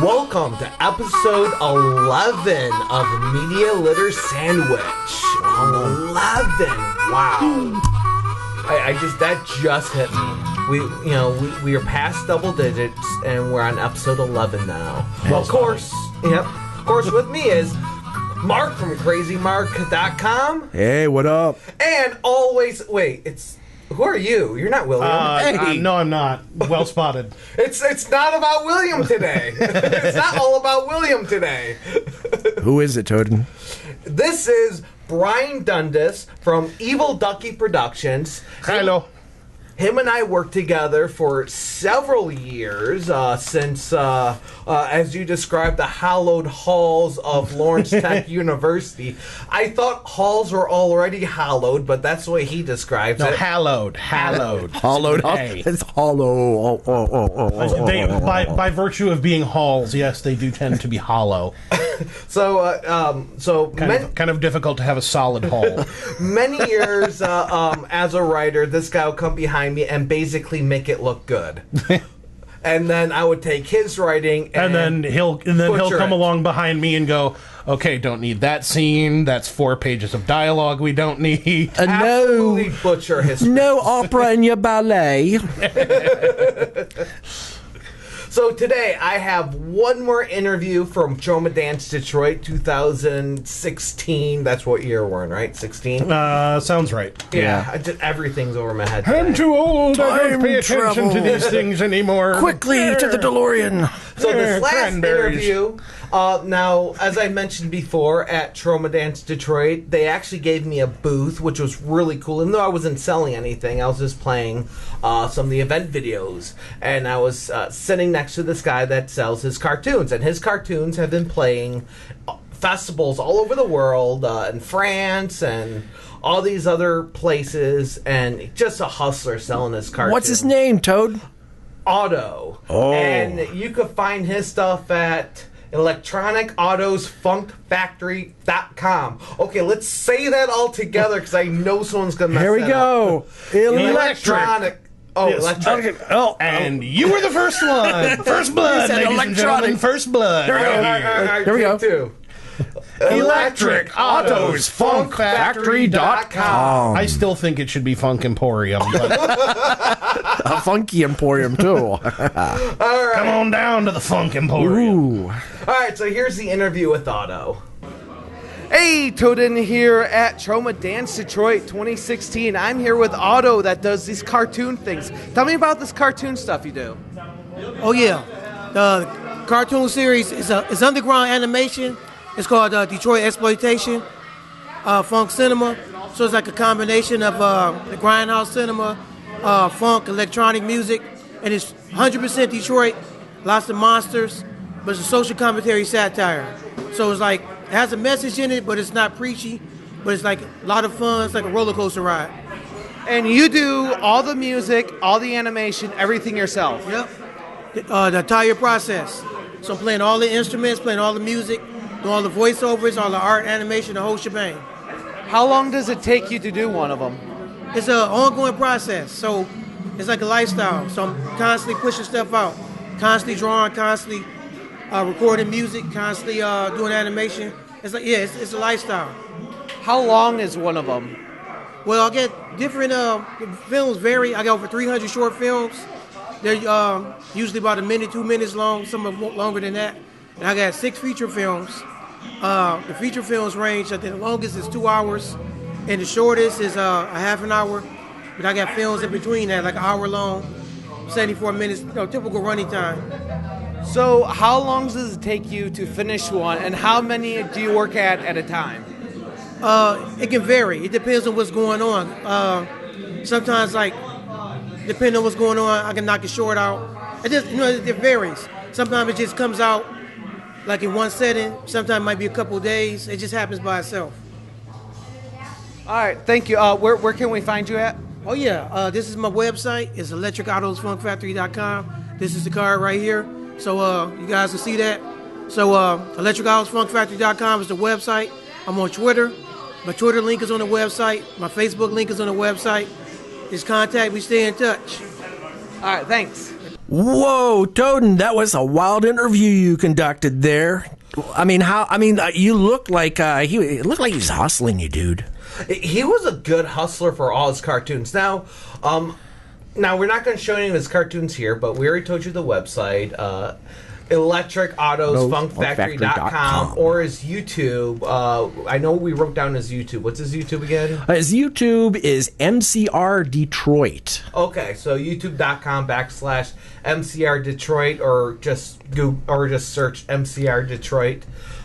Welcome to episode 11 of Media Litter Sandwich. 11. Wow. That just hit me. We are past double digits and we're on episode 11 now. Well, of course, with me is Mark from crazymark.com. Hey, what up? And always, who are you? You're not William. No, I'm not. Well spotted. It's not about William today. It's not all about William today. Who is it, Toaden? This is Brian Dundas from Evil Ducky Productions. Hello. Him and I worked together for several years since, as you described, the hallowed halls of Lawrence Tech University. I thought halls were already hallowed, but that's the way he describes it. Hallowed. Hollowed. Hey. It's hollow. By virtue of being halls, yes, they do tend to be hollow. Kind of difficult to have a solid hall. Many years as a writer, this guy would come behind me and basically make it look good. And then I would take his writing and then he'll come along behind me and go, okay, don't need that scene. That's 4 pages of dialogue we don't need. Absolutely butcher his No opera in your ballet. So today I have one more interview from Trauma Dance Detroit 2016. That's what year we're in, right? 16? Sounds right. Yeah. Everything's over my head today. I'm too old. I don't Time pay attention travel. to these things anymore. Quickly to the DeLorean. So this last Cranberries. interview, now, as I mentioned before, at Trauma Dance Detroit, they actually gave me a booth, which was really cool. Even though I wasn't selling anything, I was just playing some of the event videos. And I was sitting next to this guy that sells his cartoons. And his cartoons have been playing festivals all over the world, in France and all these other places. And just a hustler selling his cartoons. What's his name, Toad? Otto. Oh. And you could find his stuff at electronicauto'sfunkfactory.com. Okay, let's say that all together because I know someone's going to mess Here we that go. Electronic. Oh, electronic. And you were the first one. First blood, ladies and electronic. gentlemen. First blood. All Right right, Here we go. Two. Electricauto'sfunkfactory.com. I still think it should be Funk Emporium. But A funky emporium, too. All right. come on down to the Funk Emporium. Ooh. All right, so here's the interview with Otto. Hey, Toaden here at Trauma Dance Detroit 2016. I'm here with Otto that does these cartoon things. Tell me about this cartoon stuff you do. Oh yeah, the cartoon series is underground animation. It's called Detroit Exploitation, Funk Cinema. So it's like a combination of the grindhouse cinema, funk, electronic music, and it's 100% Detroit. Lots of monsters, but it's a social commentary satire. So it's like it has a message in it, but it's not preachy. But it's like a lot of fun. It's like a roller coaster ride. And you do all the music, all the animation, everything yourself. Yep. The entire process. So I'm playing all the instruments, playing all the music, doing all the voiceovers, all the art, animation, the whole shebang. How long does it take you to do one of them? It's an ongoing process. So it's like a lifestyle. So I'm constantly pushing stuff out, constantly drawing, constantly recording music, constantly doing animation. It's like, yeah, it's a lifestyle. How long is one of them? Well, I get different films vary. I got over 300 short films. They're usually about a minute, 2 minutes long. Some are longer than that. And I got 6 feature films. The feature films range. I think the longest is 2 hours, and the shortest is a half an hour. But I got films in between that, like an hour long, 74 minutes. Typical running time. So how long does it take you to finish one, and how many do you work at a time? It can vary. It depends on what's going on. Sometimes, like, depending on what's going on, I can knock it short out. It just, it varies. Sometimes it just comes out like in one setting. Sometimes it might be a couple of days. It just happens by itself. All right, thank you. Where can we find you at? Oh yeah, this is my website. It's electricauto'sfunkfactory.com. This is the card right here. So you guys can see that. So electricauto'sfunkfactory.com is the website. I'm on Twitter. My Twitter link is on the website. My Facebook link is on the website. Just contact me, stay in touch. All right, thanks. Whoa, Toaden, that was a wild interview you conducted there. I mean, you look like he looked like he was hustling you, dude. He was a good hustler for all his cartoons. Now we're not going to show any of his cartoons here, but we already told you the website. Electric Autos, funkfactory.com, or his YouTube. I know we wrote down his YouTube. What's his YouTube again? His YouTube is MCR Detroit. Okay, so youtube.com/MCR Detroit, or just Google, or just search MCR Detroit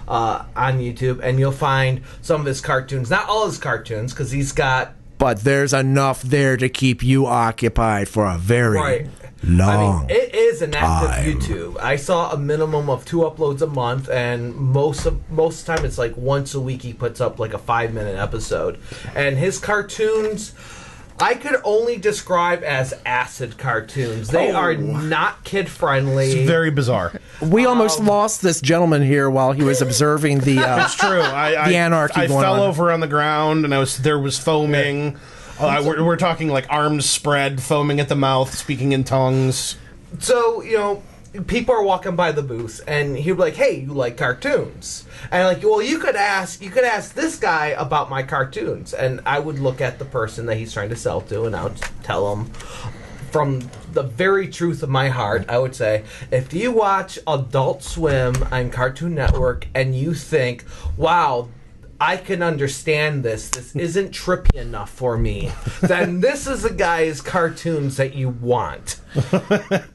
on YouTube, and you'll find some of his cartoons. Not all his cartoons, because he's got. But there's enough there to keep you occupied for a very long it is an active time. YouTube. I saw a minimum of 2 uploads a month, and most of the time it's like once a week he puts up like a 5-minute episode. And his cartoons, I could only describe as acid cartoons. They are not kid friendly. It's very bizarre. We almost lost this gentleman here while he was observing the. It's true. The anarchy I going fell on. over on the ground, and there was foaming. We're talking like arms spread, foaming at the mouth, speaking in tongues. So, people are walking by the booth, and he'd be like, "Hey, you like cartoons?" And like, well, you could ask this guy about my cartoons, and I would look at the person that he's trying to sell to, and I would tell him from the very truth of my heart, I would say, if you watch Adult Swim on Cartoon Network and you think, wow, I can understand this isn't trippy enough for me, then this is the guy's cartoons that you want.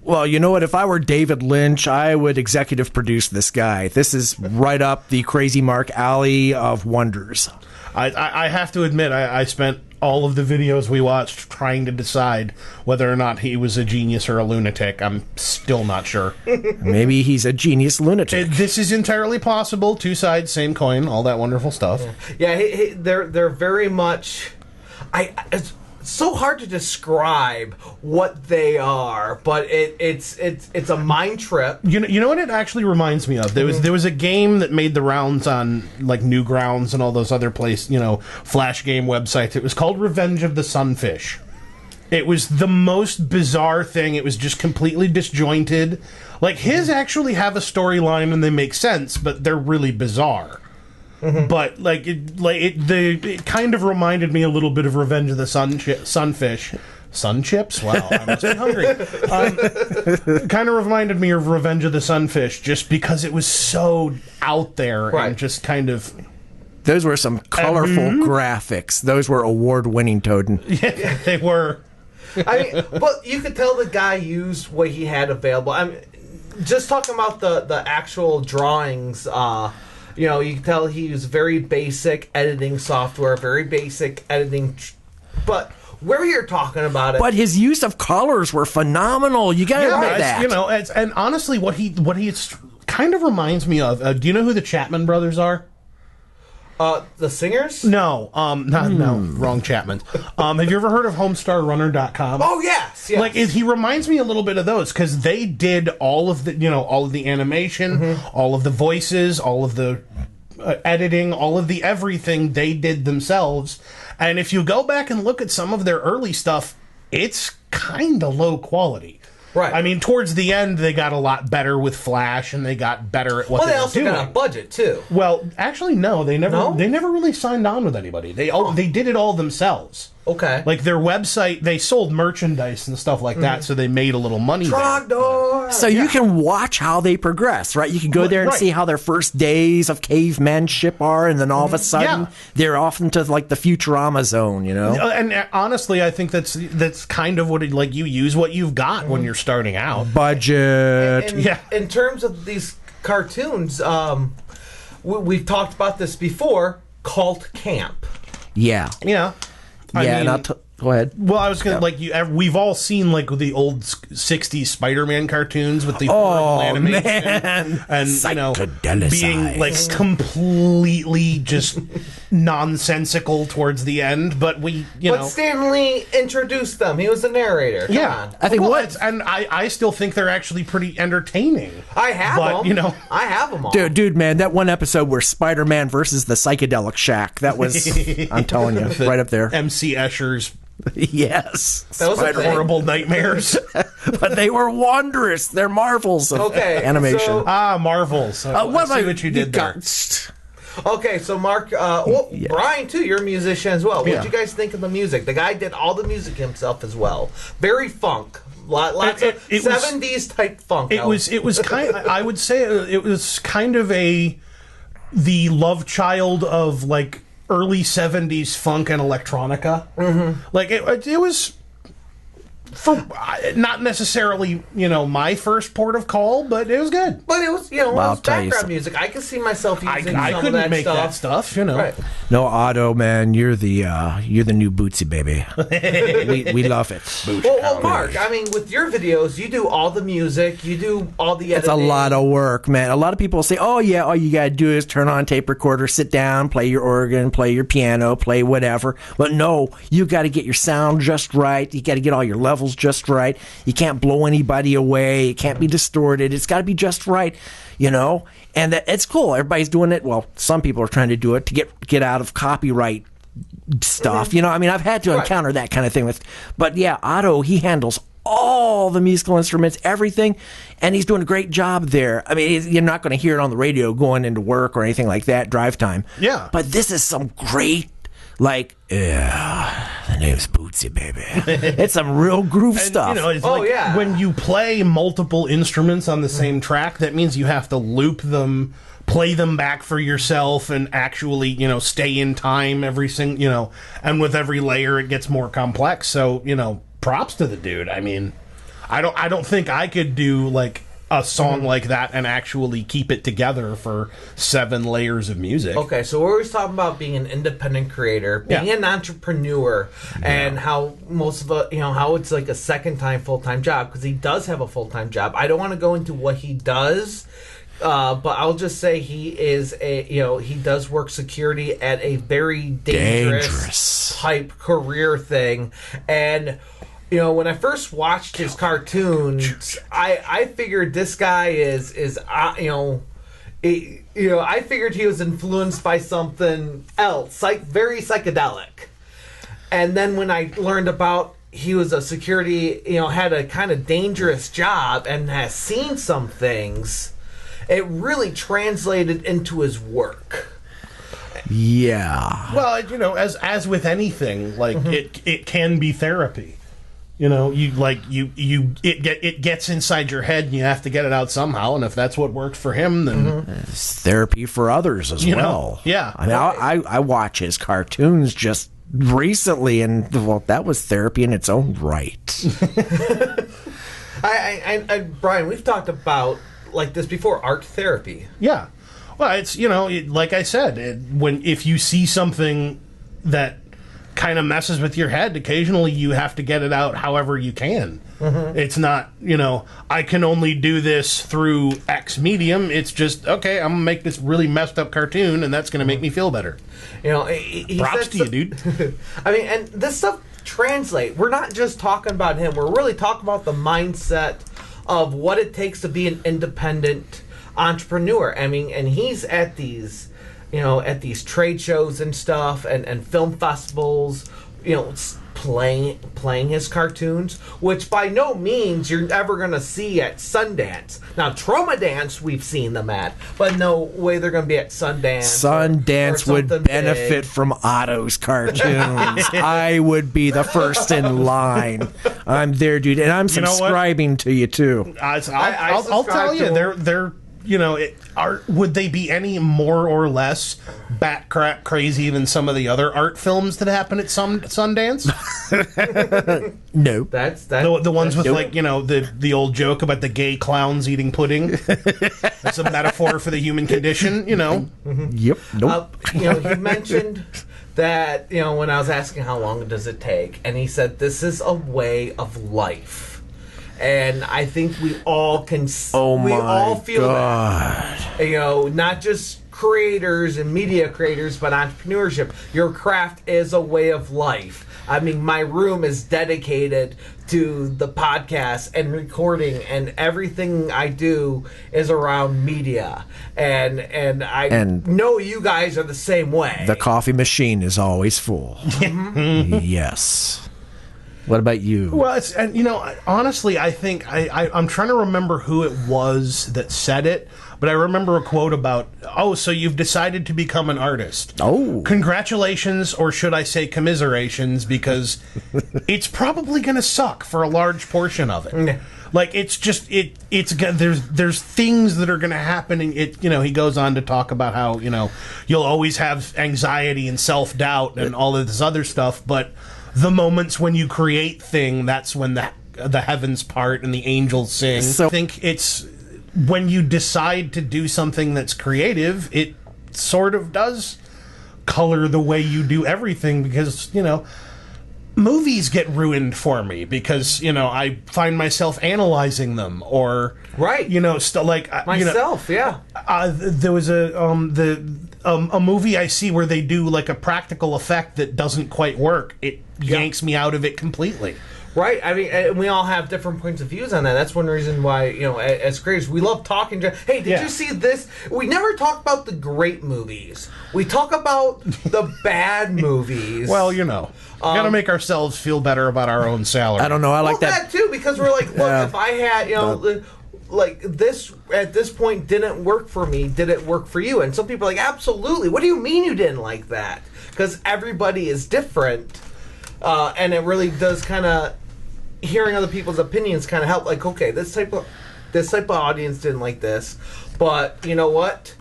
Well, you know what? If I were David Lynch, I would executive produce this guy. This is right up the Crazy Mark alley of wonders. I have to admit, I spent all of the videos we watched trying to decide whether or not he was a genius or a lunatic. I'm still not sure. Maybe he's a genius lunatic. This is entirely possible. 2 sides, same coin, all that wonderful stuff. Yeah, they're very much. It's so hard to describe what they are, but it's a mind trip. You know what it actually reminds me of? There was a game that made the rounds on like Newgrounds and all those other flash game websites. It was called Revenge of the Sunfish. It was the most bizarre thing. It was just completely disjointed. Like his actually have a storyline and they make sense, but they're really bizarre. Mm-hmm. But it kind of reminded me a little bit of Revenge of the Sunfish. Sun chips? Wow, I must be hungry. Kind of reminded me of Revenge of the Sunfish, just because it was so out there and just kind of. Those were some colorful graphics. Those were award-winning, Toaden. Yeah, they were. I mean, but you could tell the guy used what he had available. I mean, just talking about the actual drawings. You can tell he used very basic editing software, very basic editing. But where you're talking about it, but his use of colors were phenomenal. You got to admit that. And honestly, what he kind of reminds me of. Do you know who the Chapman brothers are? The singers? No, no, wrong Chapman. Have you ever heard of HomestarRunner.com? Oh yes. Like he reminds me a little bit of those, because they did all of the animation, all of the voices, all of the editing, all of the everything they did themselves. And if you go back and look at some of their early stuff, it's kind of low quality. Right. I mean, towards the end, they got a lot better with Flash, and they got better at what they were doing. Well, they also got a budget too. Well, actually, no. They never really signed on with anybody. They did it all themselves. Okay. Like their website, they sold merchandise and stuff like that, so they made a little money there. So you can watch how they progress, right? You can go there and see how their first days of cavemanship are, and then all of a sudden they're off into like the Futurama zone, And honestly, I think that's kind of what you use what you've got when you're starting out. Budget. In terms of these cartoons, we've talked about this before. Cult camp. Yeah. Yeah. I mean, go ahead. Well, I was gonna we've all seen the old '60s Spider-Man cartoons with the horrible animation and being completely just nonsensical towards the end. But But Stan Lee introduced them. He was the narrator. Come on. I think I still think they're actually pretty entertaining. I have them. I have them all. Dude, man, that one episode where Spider-Man versus the Psychedelic Shack, that was, I'm telling you, right up there. MC Escher's Yes. That was a thing. Horrible nightmares. But they were wondrous. They're marvels of animation. So, Marvels. I see what you did there. okay, so Mark, Brian too, you're a musician as well. What did you guys think of the music? The guy did all the music himself as well. Very funk. Lots of 70s type funk. It was kind of, I would say it was kind of the love child of like early 70s funk and electronica. Mm-hmm. Like it was not necessarily, my first port of call, but it was good. But it was, it was background music. I could see myself using I some couldn't of that make stuff. that stuff, Right. No, Otto, man, you're the new Bootsy baby. we love it. Well, Mark, I mean, with your videos, you do all the music, you do all the editing. It's a lot of work, man. A lot of people say, oh, yeah, all you got to do is turn on tape recorder, sit down, play your organ, play your piano, play whatever. But no, you got to get your sound just right. You got to get all your levels just right. You can't blow anybody away. It can't be distorted. It's got to be just right, And it's cool. Everybody's doing it. Well, some people are trying to do it to get out of copyright stuff. Mm-hmm. I've had to encounter that kind of thing but yeah, Otto, he handles all the musical instruments, everything, and he's doing a great job there. I mean, you're not going to hear it on the radio going into work or anything like that, drive time. Yeah. But this is some great, the name's Bootsy, baby. It's some real groove stuff. It's when you play multiple instruments on the same track, that means you have to loop them, play them back for yourself, and actually, stay in time every single, and with every layer it gets more complex. So, props to the dude. I mean, I don't think I could do a song like that and actually keep it together for 7 layers of music. Okay, so we're always talking about being an independent creator, being an entrepreneur, and how most of how it's like a second-time full-time job, because he does have a full-time job. I don't want to go into what he does, but I'll just say he is he does work security at a very dangerous type career thing, and when I first watched his cartoons, I figured this guy I figured he was influenced by something else, very psychedelic. And then when I learned about he was a security, had a kind of dangerous job and has seen some things, it really translated into his work. Yeah. Well, as with anything, it can be therapy. It gets inside your head and you have to get it out somehow. And if that's what worked for him, then it's therapy for others as well. Yeah. I mean, I watch his cartoons just recently, and that was therapy in its own right. Brian, we've talked about this before, art therapy. Yeah. Well, it's like I said, if you see something that kind of messes with your head, occasionally you have to get it out however you can. Mm-hmm. It's not, I can only do this through X medium. It's just, okay, I'm gonna make this really messed up cartoon and that's gonna make me feel better. Props to you, dude. I mean, and this stuff translate. We're not just talking about him, we're really talking about the mindset of what it takes to be an independent entrepreneur. I mean, and he's at these at these trade shows and stuff, and film festivals, playing his cartoons, which by no means you're ever going to see at Sundance. Now, Troma Dance, we've seen them at, but no way they're going to be at Sundance. Sundance would benefit from Otto's cartoons. I would be the first in line. I'm there, dude, and I'm subscribing to you, too. I'll tell you, they're would they be any more or less bat crap crazy than some of the other art films that happen at Sundance? No. That's the ones with the old joke about the gay clowns eating pudding. That's a metaphor for the human condition, Mm-hmm. Yep. Nope. He mentioned that, when I was asking how long does it take, and he said this is a way of life. And I think we all can. We all feel that. Not just creators and media creators, but entrepreneurship. Your craft is a way of life. I mean, my room is dedicated to the podcast and recording, and everything I do is around media. And I know you guys are the same way. The coffee machine is always full. Mm-hmm. Yes. What about you? Well, it's, and honestly, I think I'm trying to remember who it was that said it, but I remember a quote about, "Oh, so you've decided to become an artist? Oh, Congratulations, or should I say commiserations? Because it's probably going to suck for a large portion of it." Like, it's just there's things that are going to happen, and he goes on to talk about how you'll always have anxiety and self-doubt and all of this other stuff, but the moments when you create that's when the heavens part and the angels sing. So I think it's when you decide to do something that's creative, it sort of does color the way you do everything, because movies get ruined for me because I find myself analyzing them, or right, like myself. There was a movie I see where they do like a practical effect that doesn't quite work. It yanks me out of it completely. Right. I mean, and we all have different points of views on that. That's one reason why, as creators, we love talking. Hey, did you see this? We never talk about the great movies. We talk about the bad movies. Well, got to make ourselves feel better about our own salary. I don't know. I like that too, because we're like, look, if I had, like this at this point didn't work for me, did it work for you? And some people are like, absolutely. What do you mean you didn't like that? Because everybody is different, and it really does kind of hearing other people's opinions kind of help. Like, okay, this type of audience didn't like this, but you know what?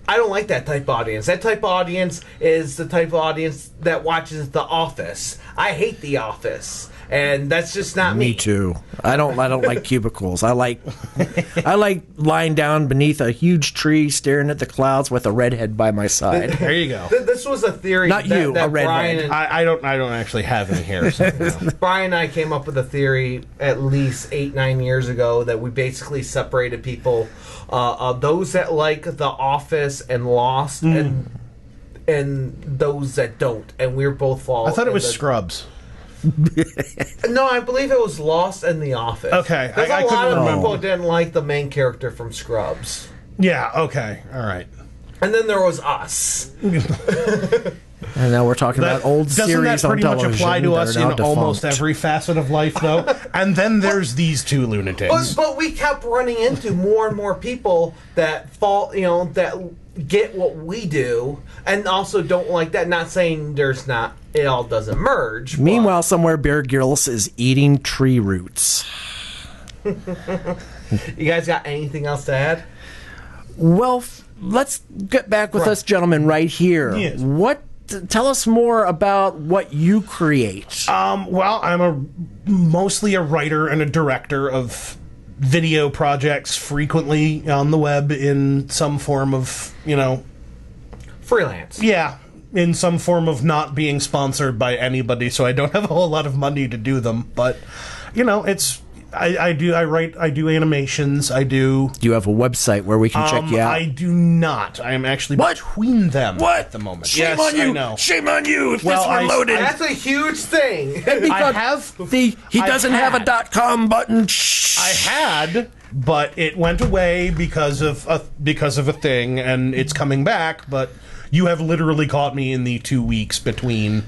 I don't like that type of audience. That type of audience is the type of audience that watches The Office. I hate The Office, and that's just not me. Me too. I don't like cubicles. I like lying down beneath a huge tree, staring at the clouds with a redhead by my side. There you go. This was a theory. Not that, you, that a redhead. I don't actually have any hair. So, Brian and I came up with a theory at least 8-9 years ago that we basically separated people, those that like The Office and Lost, and those that don't, and we're both fall. I thought it was Scrubs. No, I believe it was Lost and The Office. Okay, There's a lot of remember. people didn't like the main character from Scrubs. Yeah. Okay. All right. And then there was us. And now we're talking about old series on television. Doesn't that pretty much apply to us in almost defunct. every facet of life, though? And then there's these two lunatics. But we kept running into more and more people that fall, that get what we do, and also don't like that. Not saying it all doesn't merge. Meanwhile, somewhere Bear Grylls is eating tree roots. You guys got anything else to add? Well, let's get back with us gentlemen right here. Yes. Tell us more about what you create. Well, I'm mostly a writer and a director of video projects, frequently on the web in some form of, Freelance. Yeah, in some form of not being sponsored by anybody, so I don't have a whole lot of money to do them. But, it's... I do animations. I do. Do you have a website where we can check you out? I do not. I am actually between them at the moment. Shame on you! I know. Shame on you! If this were loaded, That's a huge thing. I have. he doesn't have a .com button. I had, but it went away because of a thing, and it's coming back. But you have literally caught me in the 2 weeks between.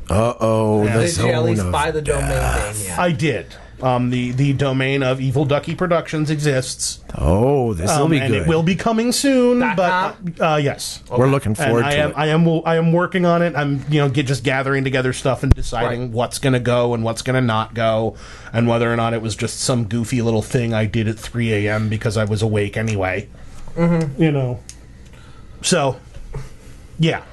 Did you at least buy the domain name yet? I did. The domain of Evil Ducky Productions exists. Oh, this will be and good. it will be coming soon. But yes, we're looking forward to it. I am working on it. I'm just gathering together stuff and deciding what's going to go and what's going to not go, and whether or not it was just some goofy little thing I did at 3 a.m. because I was awake anyway. Mm-hmm. So yeah,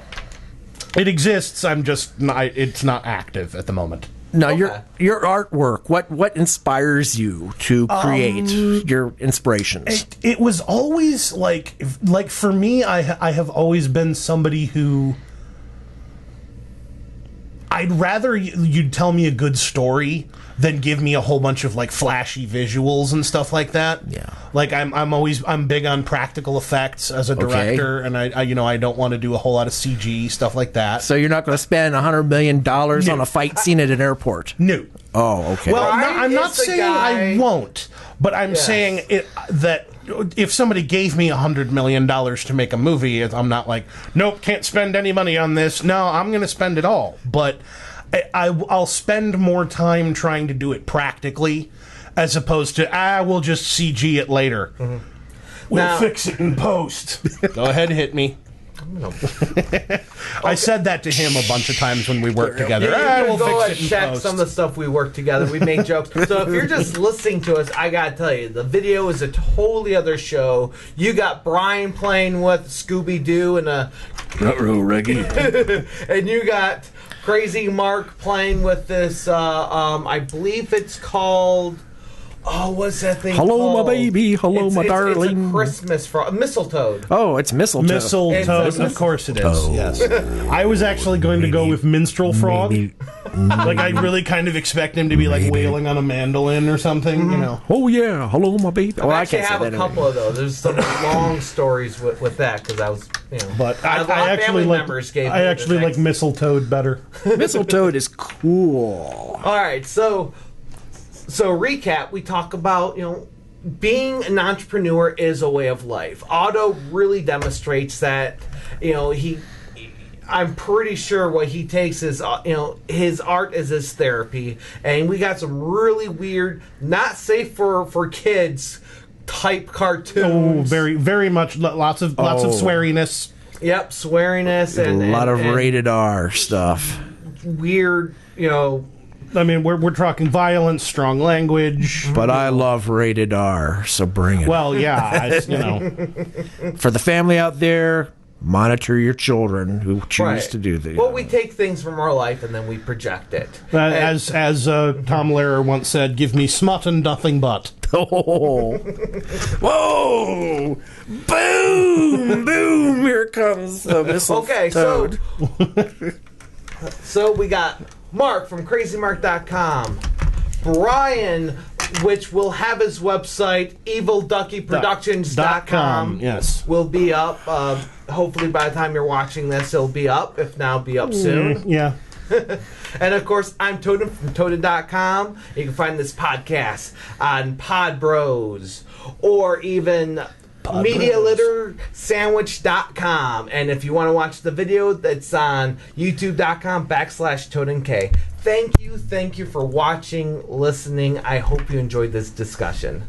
it exists. I'm just it's not active at the moment. Now, your artwork, what inspires you to create your inspirations? It was always like for me, I have always been somebody who I'd rather you'd tell me a good story than give me a whole bunch of like flashy visuals and stuff like that. Yeah. Like I'm big on practical effects as a director, and I don't want to do a whole lot of CG stuff like that. So you're not going to spend $100 million on a fight scene at an airport? No. Oh, okay. Well, I'm not saying I won't, but I'm saying that if somebody gave me $100 million to make a movie, I'm not like, nope, can't spend any money on this. No, I'm going to spend it all. But I'll spend more time trying to do it practically, as opposed to we'll just CG it later. We'll fix it in post. Go ahead, hit me. I said that to him a bunch of times when we worked together. We'll go fix and it in check post. some of the stuff we worked together. We made jokes. So if you're just listening to us, I gotta tell you, the video is a totally other show. You got Brian playing with Scooby Doo and a Reggie. and you got Crazy Mark playing with this. I believe it's called. Oh, what's that thing Hello, called? my baby. Hello, my darling. It's a Christmas frog. Mistletoe. Oh, it's mistletoe. Mistletoe, It's a of course it is. Yes, I was actually going to go with minstrel frog. Like I really kind of expect him to be like wailing on a mandolin or something. You know. Oh yeah, hello, my baby. I actually have a couple of those. There's some long stories with that because I was, But a lot I of actually family like members gave I me actually the like next- mistletoe better. Mistletoe is cool. All right, so recap. We talk about being an entrepreneur is a way of life. Otto really demonstrates that. I'm pretty sure what he takes is his art is his therapy, and we got some really weird, not safe for kids type cartoons. Oh, very very much lots of sweariness. Yep, sweariness and a lot of and rated R stuff. weird. I mean, we're talking violence, strong language. But I love rated R, so bring it. Well, yeah, For the family out there, monitor your children who choose to do this. Well, we take things from our life and then we project it. as Tom Lehrer once said, "Give me smut and nothing but." Oh. Whoa! Boom! Boom! Here comes the missile. Okay, so we got Mark from crazymark.com, Brian, which will have his website evilduckyproductions.com. Yes. Will be up. Hopefully, by the time you're watching this, it'll be up. If not, it'll be up soon. Yeah. And of course, I'm Toaden from Toaden.com. You can find this podcast on Pod Bros or even MediaLitterSandwich.com. And if you want to watch the video, that's on YouTube.com/ToadenK. Thank you for watching, listening. I hope you enjoyed this discussion.